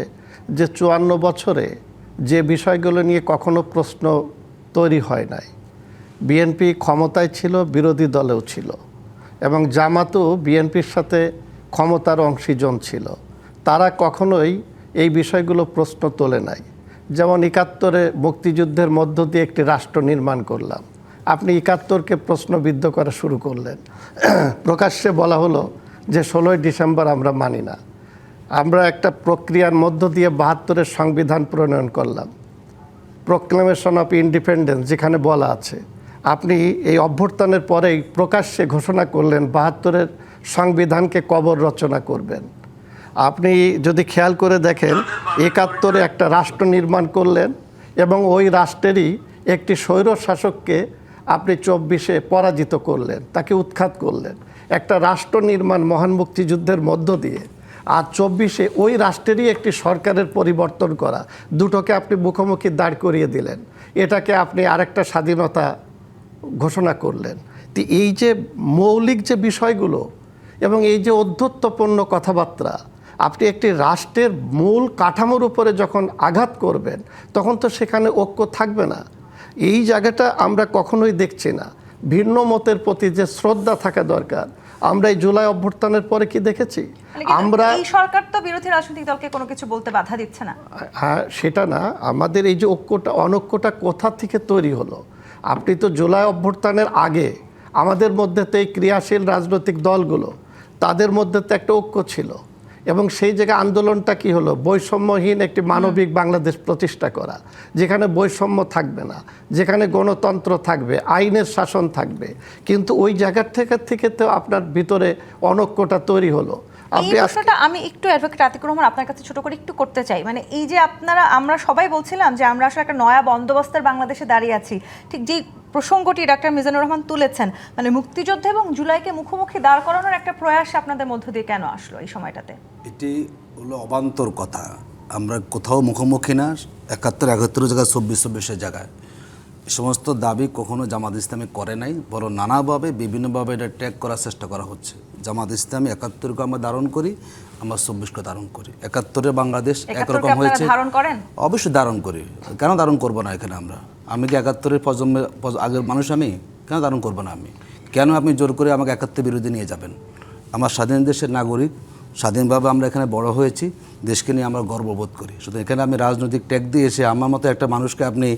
[SPEAKER 2] যে 54 বছরে যে বিষয়গুলো নিয়ে কখনো প্রশ্ন তৈরি হয় নাই, বিএনপি ক্ষমতায় ছিল, বিরোধী দলেও ছিল, এবং জামাতও বিএনপির সাথে ক্ষমতার অংশীজন ছিল, তারা কখনোই এই বিষয়গুলো প্রশ্ন তোলে নাই। যেমন 71-এ মুক্তিযুদ্ধের মধ্য দিয়ে একটি রাষ্ট্র নির্মাণ করলাম, আপনি 71-কে প্রশ্নবিদ্ধ করা শুরু করলেন। প্রকাশ্যে বলা হলো যে 16ই ডিসেম্বর আমরা মানি না। আমরা একটা প্রক্রিয়ার মধ্য দিয়ে 72-এর সংবিধান প্রণয়ন করলাম, প্রোক্লেমেশন অফ ইন্ডিপেন্ডেন্স, যেখানে বলা আছে আপনি এই অভ্যুত্থানের পরেই প্রকাশ্যে ঘোষণা করলেন 72-এর সংবিধানকে কবর রচনা করবেন। আপনি যদি খেয়াল করে দেখেন 71-এ একটা রাষ্ট্র নির্মাণ করলেন এবং ওই রাষ্ট্রেরই একটি স্বৈর শাসককে আপনি 24-এ পরাজিত করলেন, তাকে উৎখাত করলেন একটা রাষ্ট্র নির্মাণ মহান মুক্তিযুদ্ধের মধ্য দিয়ে। আর 24-এ ওই রাষ্ট্রেরই একটি সরকারের পরিবর্তন করা, দুটোকে আপনি মুখোমুখি দাঁড় করিয়ে দিলেন, এটাকে আপনি আরেকটা স্বাধীনতা ঘোষণা করলেন। তো এই যে মৌলিক যে বিষয়গুলো এবং এই যে অধ্যত্বপূর্ণ কথাবার্তা, আপনি একটি রাষ্ট্রের মূল কাঠামোর উপরে যখন আঘাত করবেন তখন তো সেখানে ঐক্য থাকবে না। এই জায়গাটা আমরা কখনোই দেখছি না। ভিন্ন মতের প্রতি যে শ্রদ্ধা থাকা দরকার, আমরা এই জুলাই অভ্যুত্থানের পরে কি দেখেছি? আমরা
[SPEAKER 1] এই সরকার তো বিরোধী রাজনৈতিক দলকে কোনো কিছু বলতে বাধা দিচ্ছে না।
[SPEAKER 2] হ্যাঁ, সেটা না, আমাদের এই যে ঐক্যটা অনৈক্যটা কোথা থেকে তৈরি হলো? আপনি তো জুলাই অভ্যুত্থানের আগে আমাদের মধ্যে তো এই ক্রিয়াশীল রাজনৈতিক দলগুলো, তাদের মধ্যে তো একটা ঐক্য ছিল এবং সেই জায়গায় আন্দোলনটা কি হলো? বৈষম্যহীন একটি মানবিক বাংলাদেশ প্রতিষ্ঠা করা, যেখানে বৈষম্য থাকবে না, যেখানে গণতন্ত্র থাকবে, আইনের শাসন থাকবে। কিন্তু ওই জায়গার থেকে তো আপনার ভিতরে অনৈক্যটা তৈরি হলো।
[SPEAKER 1] এই প্রশ্নটা আমি একটু অ্যাডভোকেট আতিকুর রহমান আপনার কাছে ছোট করে একটু করতে চাই। মানে এই যে আমরা সবাই বলছিলাম যে আমরা আসলে একটা নয়া বন্দোবস্তের বাংলাদেশে দাঁড়িয়ে আছি, ঠিক যেই প্রসঙ্গটি ডাক্তার মিজানুর রহমান তুলেছেন, মানে মুক্তিযুদ্ধ এবং জুলাইকে মুখোমুখি দাঁড় করানোর একটা প্রয়াস আপনাদের মধ্য দিয়ে কেন আসলো এই সময়টাতে?
[SPEAKER 3] এটি হলো অবান্তর কথা। আমরা কোথাও মুখোমুখি না, 71-71 জায়গায়, 24-24 জায়গায়। এই সমস্ত দাবি কখনো জামাত ইসলামী করে নাই, বরং নানাভাবে বিভিন্নভাবে এটা ট্যাগ করার চেষ্টা করা হচ্ছে। জামাত ইসলামী 71-কে আমরা ধারণ করি, আমরা 24-কে ধারণ করি। 71-এ বাংলাদেশ একরকম হয়েছে,
[SPEAKER 1] ধারণ করেন?
[SPEAKER 3] অবশ্যই ধারণ করি। কেন ধারণ করবো না? এখানে আমি কি 71-এর প্রজন্মের আগের মানুষ? আমি কেন ধারণ করবো না? কেন আপনি জোর করে আমাকে 71 বিরোধী নিয়ে যাবেন? আমার স্বাধীন দেশের নাগরিক, স্বাধীনভাবে আমরা এখানে বড় হয়েছি, দেশকে নিয়ে আমরা গর্ববোধ করি। সুতরাং এখানে আমি রাজনৈতিক ট্যাগ দিয়ে এসে আমার মতো একটা মানুষকে আপনি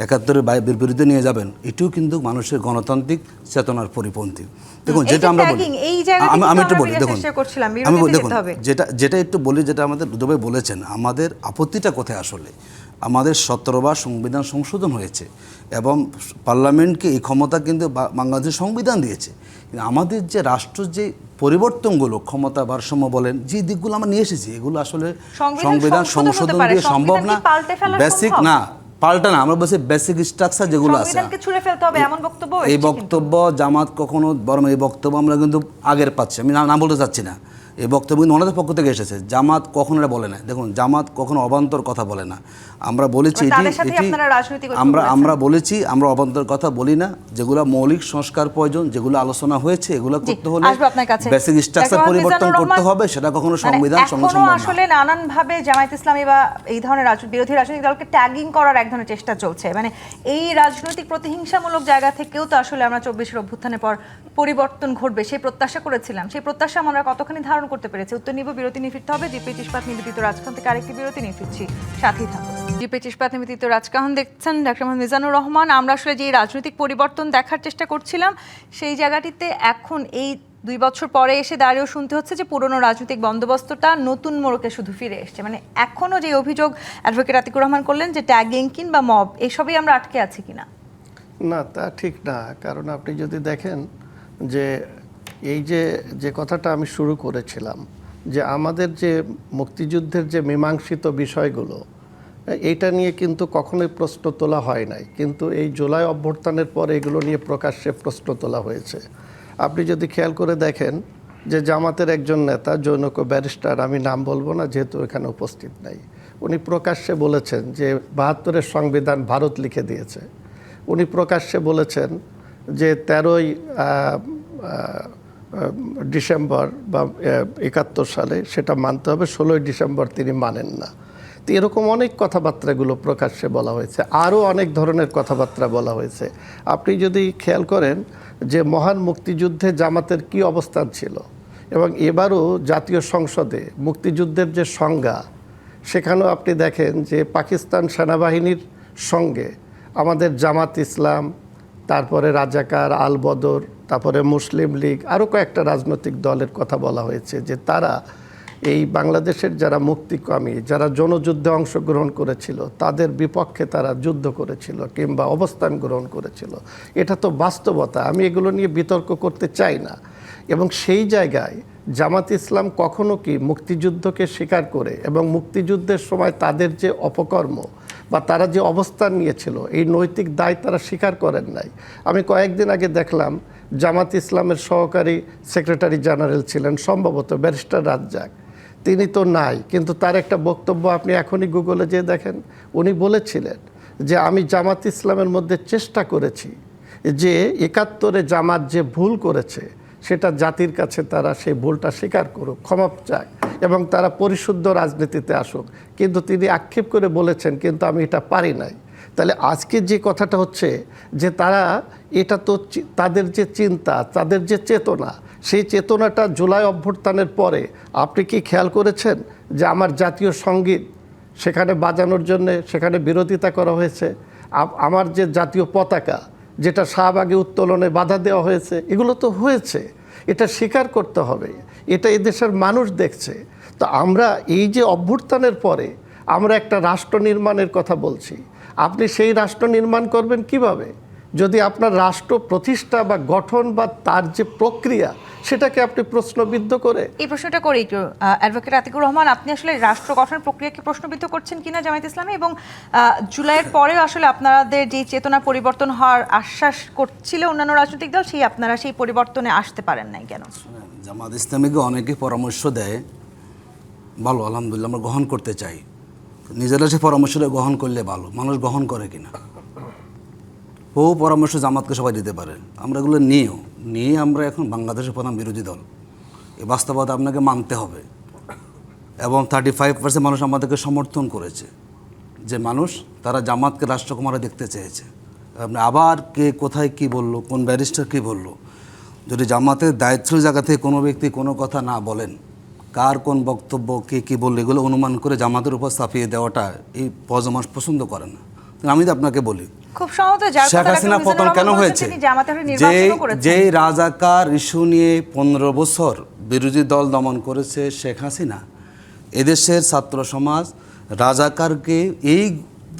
[SPEAKER 3] 71-এর বিরুদ্ধে নিয়ে যাবেন, এটিও কিন্তু মানুষের গণতান্ত্রিক চেতনার পরিপন্থী। দেখুন, যেটা আমরা বলি, আমি একটু বলি, দেখুন যেটা একটু বলি, যেটা আমাদের দুদুভাই বলেছেন, আমাদের আপত্তিটা কোথায় আসলে? আমাদের 17বার সংবিধান সংশোধন হয়েছে এবং পার্লামেন্টকে এই ক্ষমতা কিন্তু বাংলাদেশের সংবিধান দিয়েছে। কিন্তু আমাদের যে রাষ্ট্র যে পরিবর্তনগুলো, ক্ষমতা ভারসাম্য বলেন, যে দিকগুলো আমরা নিয়ে এসেছি, এগুলো আসলে সংবিধান সংশোধন দিয়ে সম্ভব না। বেসিক না, পাল্টা না, আমরা বলছি বেসিক স্ট্রাকচার যেগুলো আছে, এই বক্তব্য জামাত কখনো, বরং এই বক্তব্য আমরা কিন্তু আগের পাচ্ছি। আমি না বলতে চাচ্ছি না, এই বক্তব্য কিন্তু ওনাদের পক্ষ থেকে এসেছে। জামাত কখনো এটা বলে না। দেখুন, জামাত কখনো অবান্তর কথা বলে না। আমরা বলেছি আমরা বলেছি আমরা অবান্তর কথা বলি না। যেগুলো মৌলিক সংস্কার প্রয়োজন, যেগুলো আলোচনা হয়েছে, এগুলো করতে হলে বেসিক স্ট্রাকচার পরিবর্তন করতে হবে। সেটা কখনো সংবিধান সম্মত না।
[SPEAKER 1] আসলে নানান ভাবে জামায়াত ইসলামী বা এই ধরনের বিরোধী রাজনৈতিক দলকে ট্যাগিং করার এক ধরনের চেষ্টা চলছে। মানে এই রাজনৈতিক প্রতিহিংসামূলক জায়গা থেকেও তো আসলে আমরা 24-এর অভ্যুত্থানের পর পরিবর্তন ঘটবে সেই প্রত্যাশা করেছিলাম। সেই প্রত্যাশা আমরা কতখানি ধারণ করতে পেরেছি? উত্তর নিব, বিরতি নিয়ে ফিরতে হবে। জিপিএইচ ইস্পাত নিবেদিত রাজকাহন থেকে আরেকটি বিরতি নিয়ে ফিরছি, সাথেই থাকুন। জিপিএইচ ইস্পাত নিবেদিত রাজকাহন দেখছেন, ডাক্তার মোহাম্মদ মিজানুর রহমান। আমরা আসলে যে রাজনৈতিক পরিবর্তন দেখার চেষ্টা করছিলাম, সেই জায়গাটিতে এখন এই 2 বছর পরে এসে দাঁড়িয়েও শুনতে হচ্ছে যে পুরনো রাজনৈতিক বন্দোবস্তটা নতুন মোড়কে শুধু ফিরে এসছে। মানে এখনও যে অভিযোগ অ্যাডভোকেট আতিকুর রহমান করলেন যে ট্যাগিং কিংবা মব, এসবই আমরা আটকে আছি কিনা?
[SPEAKER 2] না, তা ঠিক না। কারণ আপনি যদি দেখেন যে এই যে কথাটা আমি শুরু করেছিলাম, যে আমাদের যে মুক্তিযুদ্ধের যে মীমাংসিত বিষয়গুলো, এইটা নিয়ে কিন্তু কখনোই প্রশ্ন তোলা হয় নাই, কিন্তু এই জুলাই অভ্যুত্থানের পরে এগুলো নিয়ে প্রকাশ্যে প্রশ্ন তোলা হয়েছে। আপনি যদি খেয়াল করে দেখেন যে জামাতের একজন নেতা, জনৈক ব্যারিস্টার, আমি নাম বলবো না যেহেতু এখানে উপস্থিত নাই, উনি প্রকাশ্যে বলেছেন যে 72-এর সংবিধান ভারত লিখে দিয়েছে। উনি প্রকাশ্যে বলেছেন যে 13ই ডিসেম্বর বা 71 সালে সেটা মানতে হবে, 16ই ডিসেম্বর তিনি মানেন না। তো এরকম অনেক কথাবার্তাগুলো প্রকাশ্যে বলা হয়েছে, আরও অনেক ধরনের কথাবার্তা বলা হয়েছে। আপনি যদি খেয়াল করেন যে মহান মুক্তিযুদ্ধে জামাতের কি অবস্থান ছিল, এবং এবারও জাতীয় সংসদে মুক্তিযুদ্ধের যে সংজ্ঞা, সেখানেও আপনি দেখেন যে পাকিস্তান সেনাবাহিনীর সঙ্গে আমাদের জামাত ইসলাম, তারপরে রাজাকার, আল বদর, তারপরে মুসলিম লীগ, আরও কয়েকটা রাজনৈতিক দলের কথা বলা হয়েছে যে তারা এই বাংলাদেশের যারা মুক্তিকামী, যারা জনযুদ্ধে অংশগ্রহণ করেছিল, তাদের বিপক্ষে তারা যুদ্ধ করেছিল কিংবা অবস্থান গ্রহণ করেছিল। এটা তো বাস্তবতা, আমি এগুলো নিয়ে বিতর্ক করতে চাই না। এবং সেই জায়গায় জামাত ইসলাম কখনো কি মুক্তিযুদ্ধকে স্বীকার করে এবং মুক্তিযুদ্ধের সময় তাদের যে অপকর্ম বা তারা যে অবস্থান নিয়েছিল এই নৈতিক দায় তারা স্বীকার করেন নাই। আমি কয়েকদিন আগে দেখলাম জামাত ইসলামের সহকারী সেক্রেটারি জেনারেল ছিলেন সম্ভবত ব্যারিস্টার রাজ্জাক, তিনি তো নাই, কিন্তু তার একটা বক্তব্য আপনি এখনই গুগলে যেয়ে দেখেন। উনি বলেছিলেন যে আমি জামাত ইসলামের মধ্যে চেষ্টা করেছি যে ৭১ জামাত যে ভুল করেছে সেটা জাতির কাছে তারা সেই ভুলটা স্বীকার করুক, ক্ষমা চাক এবং তারা পরিশুদ্ধ রাজনীতিতে আসুক, কিন্তু তিনি আক্ষেপ করে বলেছেন কিন্তু আমি এটা পারি নাই। তাহলে আজকে যে কথাটা হচ্ছে যে তারা এটা তো তাদের যে চিন্তা, তাদের যে চেতনা, সেই চেতনাটা জুলাই অভ্যুত্থানের পরে আপনি কি খেয়াল করেছেন যে আমার জাতীয় সঙ্গীত সেখানে বাজানোর জন্য সেখানে বিরোধিতা করা হয়েছে, আমার যে জাতীয় পতাকা যেটা শাহবাগে উত্তোলনে বাধা দেওয়া হয়েছে, এগুলো তো হয়েছে, এটা স্বীকার করতে হবে, এটা এদেশের মানুষ দেখছে। তো আমরা এই যে অভ্যুত্থানের পরে আমরা একটা রাষ্ট্র নির্মাণের কথা বলছি, আপনি সেই রাষ্ট্র নির্মাণ করবেন কিভাবে যদি আপনার রাষ্ট্র প্রতিষ্ঠা বা গঠন বা তার যে প্রক্রিয়া সেটাকে আপনি প্রশ্নবিদ্ধ করে।
[SPEAKER 1] এই প্রশ্নটা করি একটু অ্যাডভোকেট আতিকুর রহমান, আপনি আসলে রাষ্ট্র গঠনের প্রক্রিয়াকে প্রশ্নবিদ্ধ করছেন কিনা জামায়াত ইসলামী, এবং জুলাইয়ের পরেও আসলে আপনাদের যে চেতনা পরিবর্তন হওয়ার আশ্বাস করছিল অন্যান্য রাজনৈতিক দল, সেই আপনারা সেই পরিবর্তনে আসতে পারেন নাই কেন?
[SPEAKER 3] জামাত ইসলামীকে অনেকে পরামর্শ দেয়, ভালো, আলহামদুলিল্লাহ আমরা গ্রহণ করতে চাই, নিজেরা সে পরামর্শটা গ্রহণ করলে ভালো, মানুষ গ্রহণ করে কিনা। বহু পরামর্শ জামাতকে সবাই দিতে পারে, আমরা এগুলো নিয়ে আমরা এখন বাংলাদেশের প্রধান বিরোধী দল, এই বাস্তবতা আপনাকে মানতে হবে। এবং 35% মানুষ আমাদেরকে সমর্থন করেছে, যে মানুষ তারা জামাতকে রাষ্ট্রকুমারে দেখতে চেয়েছে। আপনি আবার কে কোথায় কি বললো, কোন ব্যারিস্টার কি বললো, যদি জামাতের দায়িত্বের জায়গা থেকে কোনো ব্যক্তি কোনো কথা না বলেন, কার কোন বক্তব্য কে কী বললো এগুলো অনুমান করে জামাতের উপর চাপিয়ে দেওয়াটা এই প্রজন্ম পছন্দ করে না। আমি তো আপনাকে বলি,
[SPEAKER 1] খুব সহজে
[SPEAKER 3] শেখ হাসিনা পতন কেন হয়েছে? যে রাজাকার ইস্যু নিয়ে 15 বছর বিরোধী দল দমন করেছে শেখ হাসিনা, এদেশের ছাত্র সমাজ রাজাকারকে এই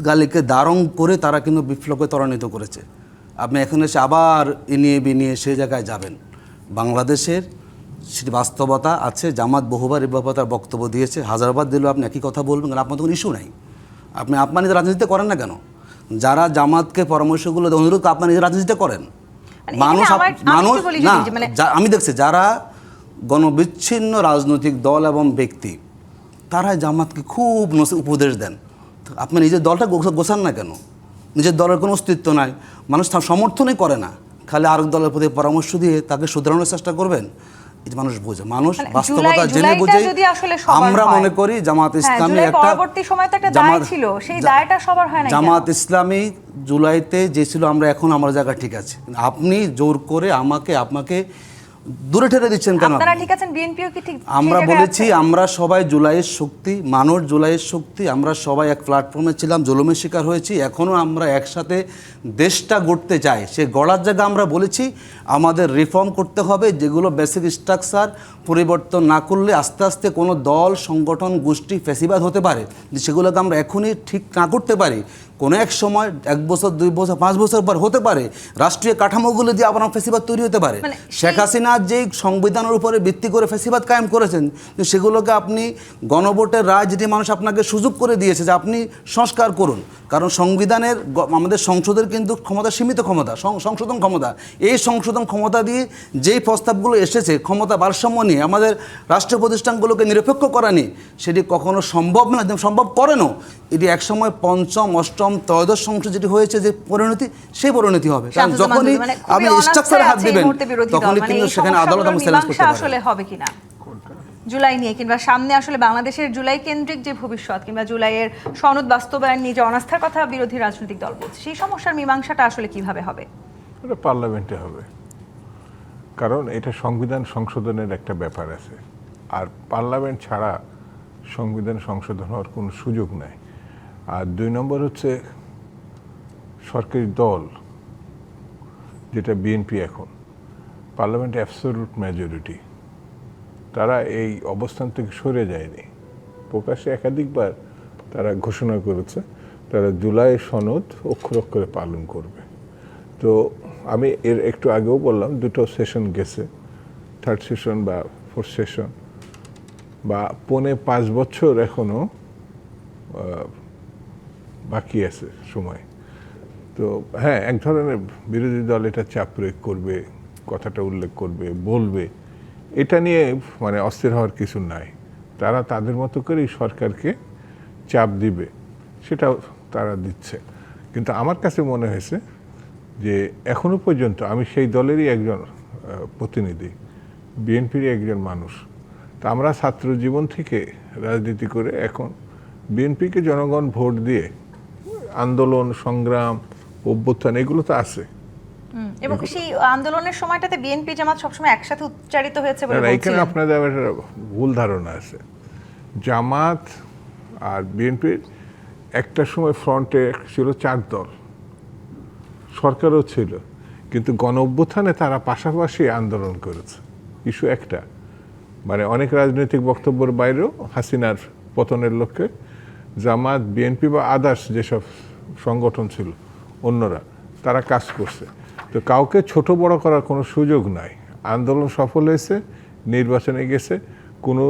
[SPEAKER 3] গালিকে দারং করে তারা কিন্তু বিপ্লবকে ত্বরান্বিত করেছে। আপনি এখন এসে আবার ইনিয়ে বিনিয়ে সেই জায়গায় যাবেন। বাংলাদেশের সেটি বাস্তবতা আছে, জামাত বহুবার এই ব্যাপারে তার বক্তব্য দিয়েছে, হাজারবার দিলেও আপনি একই কথা বলবেন, কারণ আপনার কোনো ইস্যু নাই। আপনি নিজের রাজনীতি করেন না কেন? যারা জামাতকে পরামর্শগুলো অনুরোধ আপনার নিজের রাজনীতিটা করেন। মানুষ না, আমি দেখছি যারা গণবিচ্ছিন্ন রাজনৈতিক দল এবং ব্যক্তি তারা জামাতকে খুব উপদেশ দেন। আপনি নিজের দলটা গোছান না কেন? নিজের দলের কোনো অস্তিত্ব নাই, মানুষ তার সমর্থনই করে না, খালি আরেক দলের প্রতি পরামর্শ দিয়ে তাকে শুধরানোর চেষ্টা করবেন। এটা মানুষ বোঝে, মানুষ বাস্তবতা জেনে বুঝে। আমরা মনে করি জামাত ইসলামী জামাত ইসলামী জুলাইতে যে ছিল, আমরা এখন আমার জায়গা ঠিক আছে, আপনি জোর করে আপনাকে দূরে ঠেলে দিচ্ছেন কেন? আমরা বলেছি আমরা সবাই জুলাইয়ের শক্তি, মানুষ জুলাইয়ের শক্তি, আমরা সবাই এক প্ল্যাটফর্মে ছিলাম, জুলুমের শিকার হয়েছি, এখনও আমরা একসাথে দেশটা গড়তে চাই। সে গড়ার জায়গা আমরা বলেছি আমাদের রিফর্ম করতে হবে, যেগুলো বেসিক স্ট্রাকচার পরিবর্তন না করলে আস্তে আস্তে কোনো দল, সংগঠন, গোষ্ঠী ফ্যাসিবাদ হতে পারে। সেগুলোকে আমরা এখনই ঠিক না করতে পারি, কোনো এক সময় 1 বছর 2 বছর 5 বছর পর হতে পারে রাষ্ট্রীয় কাঠামোগুলো দিয়ে আবার ফ্যাসিবাদ তৈরি হতে পারে। শেখ হাসিনা যে সংবিধানের উপরে ভিত্তি করে ফ্যাসিবাদ কায়েম করেছেন, সেগুলোকে আপনি গণভোটের রায় যেটি মানুষ আপনাকে সুযোগ করে দিয়েছে যে আপনি সংস্কার করুন, কারণ সংবিধানের আমাদের সংসদের কিন্তু ক্ষমতা সীমিত ক্ষমতা, সংশোধন ক্ষমতা, এই সংশোধন ক্ষমতা দিয়ে যেই প্রস্তাবগুলো এসেছে ক্ষমতা ভারসাম্য নিয়ে আমাদের রাষ্ট্রীয় প্রতিষ্ঠানগুলোকে নিরপেক্ষ করা নিয়ে, সেটি কখনো সম্ভব না, সম্ভব করেনও। এটি একসময় 5ম, 8ম, 13শ সংসদ যেটি হয়েছে যে পরিণতি, সেই পরিণতি হবে। কারণ যখনই আপনি স্ট্রাকচারে হাত দিবেন তখনই কিন্তু সেখানে আদালত আমি চ্যালেঞ্জ করতে পারি।
[SPEAKER 1] আসলে হবে কিনা জুলাই নিয়ে, কিংবা সামনে আসলে বাংলাদেশের জুলাই কেন্দ্রিক যে ভবিষ্যৎ, কিংবা জুলাইয়ের সনদ বাস্তবায়ন নিয়ে যে অনাস্থার কথা বিরোধী রাজনৈতিক দল বলছে, সেই সমস্যার মীমাংসাটা আসলে কিভাবে হবে?
[SPEAKER 4] এটা পার্লামেন্টে হবে, কারণ এটা সংবিধান সংশোধনের একটা ব্যাপার আছে, আর পার্লামেন্ট ছাড়া সংবিধান সংশোধন হওয়ার কোনো সুযোগ নাই। আর 2 নম্বর হচ্ছে সরকারি দল যেটা বিএনপি, এখন পার্লামেন্টে অ্যাবসলিউট মেজরিটি, তারা এই অবস্থান থেকে সরে যায়নি। প্রকাশ্যে একাধিকবার তারা ঘোষণা করেছে তারা জুলাই সনদ অক্ষরে অক্ষরে পালন করবে। তো আমি এর একটু আগেও বললাম 2টো সেশন গেছে, 3rd সেশন বা 4th সেশন, বা 5.5 বছর এখনও বাকি আছে সময়। তো হ্যাঁ, এক ধরনের বিরোধী দল এটা চাপ প্রয়োগ করবে, কথাটা উল্লেখ করবে, বলবে, এটা নিয়ে মানে অস্থির হওয়ার কিছু নাই। তারা তাদের মতো করেই সরকারকে চাপ দিবে, সেটাও তারা দিচ্ছে। কিন্তু আমার কাছে মনে হয়েছে যে এখনো পর্যন্ত আমি সেই দলেরই একজন প্রতিনিধি, বিএনপির একজন মানুষ। তা আমরা ছাত্র জীবন থেকে রাজনীতি করে এখন বিএনপিকে জনগণ ভোট দিয়ে আন্দোলন, সংগ্রাম, অভ্যুত্থান এগুলো তো আছে।
[SPEAKER 1] এবং সেই আন্দোলনের সময়টাতে বিএনপি জামাত সবসময় একসাথে উচ্চারিত হয়েছে বলে
[SPEAKER 4] এখানে
[SPEAKER 1] বলছিলেন।
[SPEAKER 4] আপনাদের আবার একটা ভুল ধারণা আছে। জামাত আর বিএনপির একটা সময় ফ্রন্টে ছিল 4 দল, সরকারও ছিল, কিন্তু গণ অভ্যুত্থানে তারা পাশাপাশি আন্দোলন করেছে। ইস্যু একটা, মানে অনেক রাজনৈতিক বক্তব্যের বাইরেও হাসিনার পতনের লক্ষ্যে জামাত, বিএনপি বা আদার্স যেসব সংগঠন ছিল অন্যরা, তারা কাজ করছে। তো কাউকে ছোট বড় করার কোনো সুযোগ নাই। আন্দোলন সফল হয়েছে, নির্বাচনে গেছে, কোনো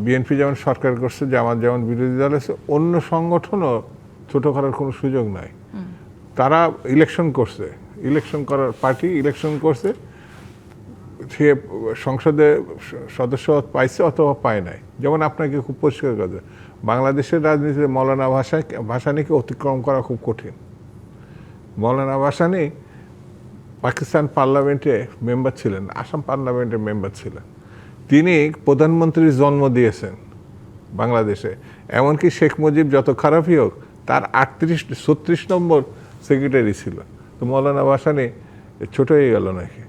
[SPEAKER 4] বিএনপি যেমন সরকার করছে, জামাত যেমন বিরোধী দল আছে, অন্য সংগঠনও ছোট করার কোনো সুযোগ নাই। তারা ইলেকশন করছে, ইলেকশন করার পার্টি ইলেকশন করছে, সে সংসদে সদস্য পাইছে অথবা পায় নাই। যেমন আপনাকে খুব পরিষ্কার কথা, বাংলাদেশের রাজনীতিতে মৌলানা ভাসানীকে অতিক্রম করা খুব কঠিন। মৌলানা ভাসানী পাকিস্তান পার্লামেন্টে মেম্বার ছিলেন, আসাম পার্লামেন্টের মেম্বার ছিলেন। তিনি প্রধানমন্ত্রীর জন্ম দিয়েছেন বাংলাদেশে। এমনকি শেখ মুজিব যত খারাপই হোক, তার 36 নম্বর সেক্রেটারি ছিল। তো মৌলানা ভাসানী ছোট হয়ে গেল নাকি?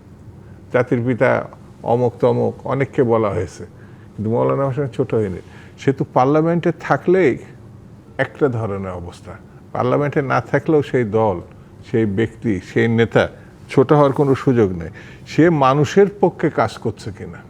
[SPEAKER 4] জাতির পিতা অমুক তমুক অনেককে বলা হয়েছে, কিন্তু মৌলানা ভাসানী ছোট হয়নি। সে তো পার্লামেন্টে থাকলেই একটা ধরনের অবস্থা, পার্লামেন্টে না থাকলেও সেই দল, সেই ব্যক্তি, সেই নেতা ছোট হওয়ার কোনো সুযোগ নেই। সে মানুষের পক্ষে কাজ করছে কিনা,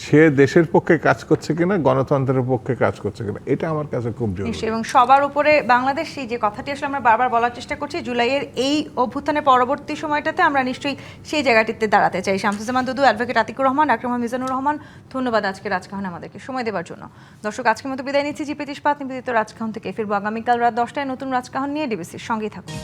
[SPEAKER 4] সে দেশের পক্ষে কাজ করছে কিনা, গণতন্ত্রের পক্ষে কাজ করছে কিনা, এটা আমার কাছে খুব জরুরি।
[SPEAKER 1] এবং সবার উপরে বাংলাদেশ, এই যে কথাটি আসলে আমরা বারবার বলার চেষ্টা করছি, জুলাইয়ের এই অভ্যুত্থানের পরবর্তী সময়টাতে আমরা নিশ্চয়ই সেই জায়গাটিতে দাঁড়াতে চাই। শামসুজ্জামান দুদু, অ্যাডভোকেট আতিকুর রহমান, ডাক্তার মোহাম্মদ মিজানুর রহমান, ধন্যবাদ আজকে রাজকাহনে আমাদেরকে সময় দেওয়ার জন্য। দর্শক, আজকের মতো বিদায় নিচ্ছি। জিপিত ইস্পাত নিবেদিত রাজকাহন থেকে ফিরবো আগামীকাল রাত 10টায় নতুন রাজকাহন নিয়ে। ডিবিসির সঙ্গেই থাকুন।